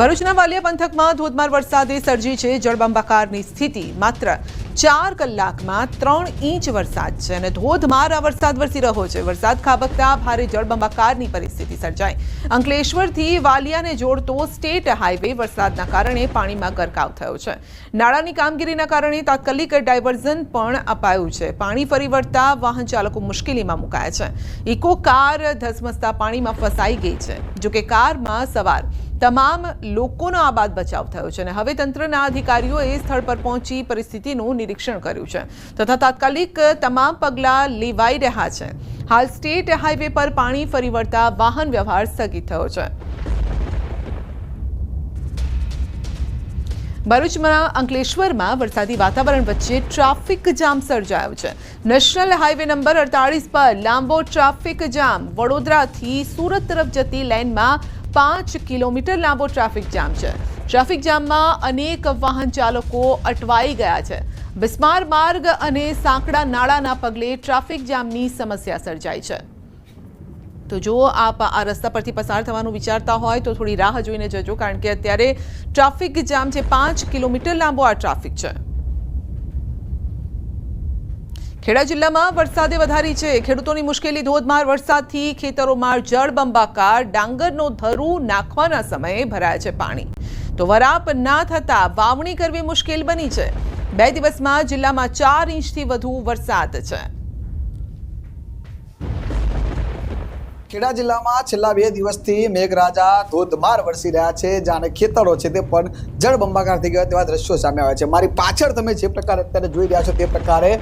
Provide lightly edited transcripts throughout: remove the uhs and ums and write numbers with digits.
ભરૂચના વાલિયા પંથકમાં ધોધમાર વરસાદે સર્જી છે જળબંબાકારની સ્થિતિ। માત્ર 4 કલાકમાં 3 ઇંચ વરસાદ છે અને ધોધમાર આ વરસાદ વરસી રહ્યો છે। વરસાદ ખાબકતા ભારે જળબંબાકારની પરિસ્થિતિ સર્જાઈ। અંકલેશ્વરથી વાલિયાને જોડતો સ્ટેટ હાઈવે વરસાદના કારણે પાણીમાં ગરકાવ થયો છે। નાળાની કામગીરીના કારણે તાત્કાલિક ડાયવર્ઝન પણ અપાયું છે। પાણી ફરી વળતા વાહન ચાલકો મુશ્કેલીમાં મુકાયા છે। ઇકો કાર ધસમસતા પાણીમાં ફસાઈ ગઈ છે। જો કે કારમાં સવાર તમામ લોકોનો આબાદ બચાવ થયો છે અને હવે તંત્રના અધિકારીઓએ સ્થળ પર પહોંચી પરિસ્થિતિનું નિરીક્ષણ કર્યું છે તથા તાત્કાલિક તમામ પગલાં લેવાઈ રહ્યા છે। હાલ સ્ટેટ હાઈવે પર પાણી ફરી વળતા વાહન વ્યવહાર સ્થગિત થયો છે। ભરૂચમાં અંકલેશ્વરમાં વરસાદી વાતાવરણ વચ્ચે ટ્રાફિક જામ સર્જાયો છે। નેશનલ હાઈવે નંબર 48 પર લાંબો ટ્રાફિક જામ। વડોદરાથી સુરત તરફ જતી લેનમાં 5 કિલોમીટર લાંબો ટ્રાફિક જામ છે। ટ્રાફિક જામમાં અનેક વાહન ચાલકો અટવાઈ ગયા છે। બિસ્માર માર્ગ અને સાંકડા નાળાના પગલે ટ્રાફિક જામની સમસ્યા સર્જાઈ છે। તો જો આપ આ રસ્તા પરથી પસાર થવાનું વિચારતા હોય તો થોડી રાહ જોઈને જજો, કારણ કે અત્યારે ટ્રાફિક જામ છે। 5 કિલોમીટર લાંબો આ ટ્રાફિક છે। ખેડા જિલ્લામાં વરસાદે વધારી છે ખેડૂતોની મુશ્કેલી। ધોધમાર વરસાદથી ખેતરોમાં જળબંબાકાર। ડાંગરનો ધરુ નાખવાના સમયે ભરાયા છે પાણી, તો વરાપ ના થતા વાવણી કરવી મુશ્કેલ બની છે। 2 દિવસમાં જિલ્લામાં 4 ઇંચથી વધુ વરસાદ છે। ખેડા જિલ્લામાં છેલ્લા 2 દિવસથી મેઘરાજા ધોધમાર વરસી રહ્યા છે, જાણે ખેતરો છે તે પણ જળબંબાકાર થઈ ગયા તેવા દ્રશ્યો સામે આવ્યા છે। મારી પાછળ તમે જે પ્રકારે અત્યારે જોઈ રહ્યા છો તે પ્રકારે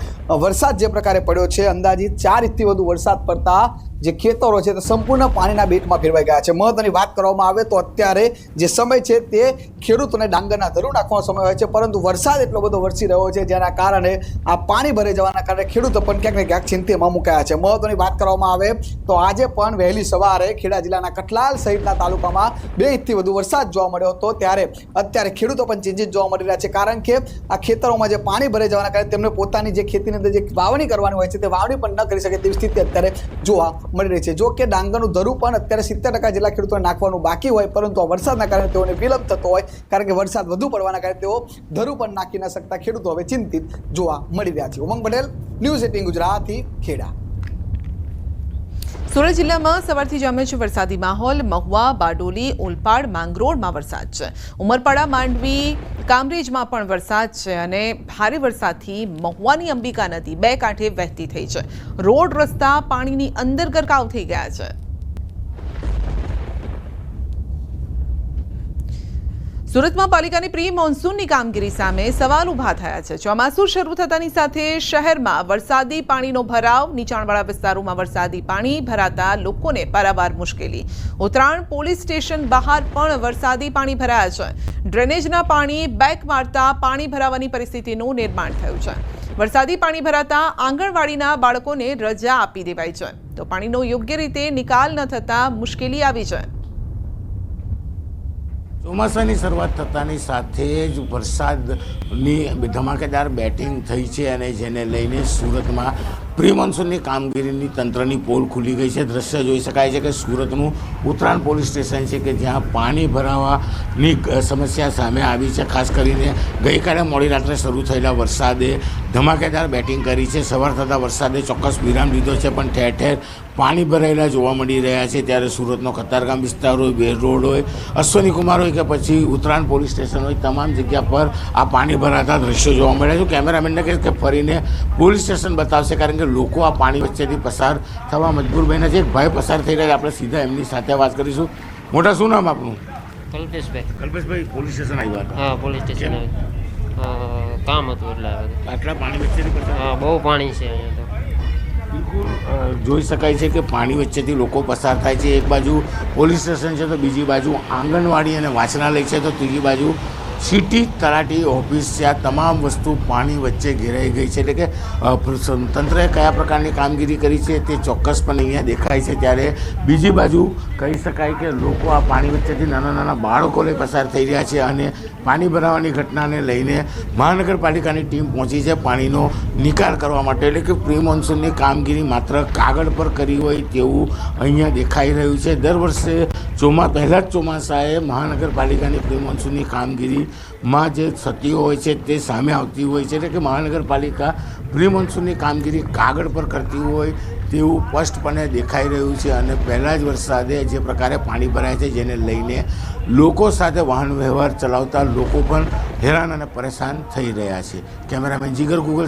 વરસાદ જે પ્રકારે પડ્યો છે, અંદાજિત 4 ઇંચથી વધુ વરસાદ પડતા જે ખેતરો છે તે સંપૂર્ણ પાણીના બેટમાં ફેરવાઈ ગયા છે। મહત્વની વાત કરવામાં આવે તો અત્યારે જે સમય છે તે ખેડૂતોને ડાંગરના ધરું નાખવાનો સમય હોય છે, પરંતુ વરસાદ એટલો બધો વરસી રહ્યો છે જેના કારણે આ પાણી ભરાઈ જવાના કારણે ખેડૂતો પણ ક્યાંક ને ક્યાંક ચિંતામાં મુકાયા છે। મહત્વની વાત કરવામાં આવે તો આજે પણ વહેલી સવારે ખેડા જિલ્લાના કઠલાલ સહિતના તાલુકામાં 2 ઇંચથી વધુ વરસાદ જોવા મળ્યો હતો, ત્યારે અત્યારે ખેડૂતો પણ ચિંતિત જોવા મળી રહ્યા છે, કારણ કે આ ખેતરોમાં જે પાણી ભરાઈ જવાના કારણે તેમને પોતાની જે ખેતીની અંદર જે વાવણી કરવાની હોય છે તે વાવણી પણ ન કરી શકે તેવી સ્થિતિ અત્યારે જોવા મળી રહી છે। જો કે ડાંગરનું ધરું પણ અત્યારે 70% જેટલા ખેડૂતોને નાખવાનું બાકી હોય, પરંતુ આ વરસાદના કારણે તેઓને વિલંબ થતો હોય, કારણ કે વરસાદ વધુ પડવાના કારણે તેઓ ધરું પણ નાખી ન શકતા ખેડૂતો હવે ચિંતિત જોવા મળી રહ્યા છે। ઉમંગ પટેલ, ન્યૂઝ 18 ગુજરાતી, ખેડા। સુરત જિલ્લામાં સવારથી જામ્યો છે વરસાદી માહોલ। મહુવા, બારડોલી, ઓલપાડ, માંગરોળમાં વરસાદ છે। ઉમરપાડા, માંડવી, કામરેજમાં પણ વરસાદ છે અને ભારે વરસાદથી મહુવાની અંબિકા નદી 2 કાંઠે વહેતી થઈ છે। રોડ રસ્તા પાણીની અંદર ગરકાવ થઈ ગયા છે। સુરતમાં પાલિકાની પ્રી મોન્સૂનની કામગીરી સામે સવાલ ઊભા થયા છે। ચોમાસું શરૂ થતાની સાથે શહેરમાં વરસાદી પાણીનો ભરાવ। નીચાણવાળા વિસ્તારોમાં વરસાદી પાણી ભરાતા લોકોને પારાવાર મુશ્કેલી। ઉત્તરાયણ પોલીસ સ્ટેશન બહાર પણ વરસાદી પાણી ભરાયા છે। ડ્રેનેજના પાણી બેક મારતા પાણી ભરાવાની પરિસ્થિતિનું નિર્માણ થયું છે। વરસાદી પાણી ભરાતા આંગણવાડીના બાળકોને રજા આપી દેવાઈ છે, તો પાણીનો યોગ્ય રીતે નિકાલ ન થતા મુશ્કેલી આવી છે। ચોમાસાની શરૂઆત થતાની સાથે જ વરસાદની ધમાકેદાર બેટિંગ થઈ છે અને જેને લઈને સુરતમાં પ્રી મોન્સૂનની કામગીરીની તંત્રની પોલ ખુલી ગઈ છે। દ્રશ્ય જોઈ શકાય છે કે સુરતનું ઉત્તરાયણ પોલીસ સ્ટેશન છે કે જ્યાં પાણી ભરાવાની સમસ્યા સામે આવી છે। ખાસ કરીને ગઈકાલે મોડી રાત્રે શરૂ થયેલા વરસાદે ધમાકેદાર બેટિંગ કરી છે। સવાર થતાં વરસાદે ચોક્કસ વિરામ લીધો છે, પણ ઠેર ઠેર પાણી ભરાયેલા જોવા મળી રહ્યા છે। ત્યારે સુરતનો કતારગામ વિસ્તાર હોય, બેર રોડ હોય, અશ્વની કુમાર હોય કે પછી ઉત્તરાયણ પોલીસ સ્ટેશન હોય, તમામ જગ્યા પર આ પાણી ભરાતા દ્રશ્યો જોવા મળ્યા છે। કેમેરામેનને કહે કે ફરીને પોલીસ સ્ટેશન બતાવશે, કારણ કે લોકો આ પાણી વચ્ચેથી પસાર થવા મજબૂર બન્યા છે। એક ભાઈ પસાર થઈ રહ્યા છે, આપણે સીધા એમની સાથે વાત કરીશું। મોટા, શું નામ આપનું? કલ્પેશભાઈ। કલ્પેશભાઈ, પોલીસ સ્ટેશન આવ્યા હતા? હા, પોલીસ સ્ટેશન કામ હતું એટલે આટલા પાણી વચ્ચેથી પસાર? હા, બહુ પાણી છે અહીંયા તો। બિલકુલ જોઈ શકાય છે કે પાણી વચ્ચેથી લોકો પસાર થાય છે। એક બાજુ પોલીસ સ્ટેશન છે, તો બીજી બાજુ આંગણવાડી અને વાંચનાલય છે, તો ત્રીજી બાજુ સિટી તલાટી ઓફિસ છે। આ તમામ વસ્તુ પાણી વચ્ચે ઘેરાઈ ગઈ છે, એટલે કે તંત્રએ કયા પ્રકારની કામગીરી કરી છે તે ચોક્કસપણે અહીંયા દેખાય છે। ત્યારે બીજી બાજુ કહી શકાય કે લોકો આ પાણી વચ્ચેથી નાના નાના બાળકો લઈ પસાર થઈ રહ્યા છે અને પાણી ભરાવાની ઘટનાને લઈને મહાનગરપાલિકાની ટીમ પહોંચી છે પાણીનો નિકાલ કરવા માટે। એટલે કે પ્રી મોન્સૂનની કામગીરી માત્ર કાગળ પર કરી હોય તેવું અહીંયા દેખાઈ રહ્યું છે। દર વર્ષે પહેલાં જ ચોમાસાએ મહાનગરપાલિકાની પ્રી મોન્સૂનની કામગીરીમાં જે થતી હોય છે તે સામે આવતી હોય છે, એટલે કે મહાનગરપાલિકા પ્રી મોન્સૂનની કામગીરી કાગળ પર કરતી હોય તેવું સ્પષ્ટપણે દેખાઈ રહ્યું છે. અને પહેલાં જ વરસાદે જે પ્રકારે પાણી ભરાય છે, જેને લઈને લોકો સાથે વાહન વ્યવહાર ચલાવતા લોકો પણ હેરાન અને પરેશાન થઈ રહ્યા છે. કેમેરામેન જીગર ગૂગલ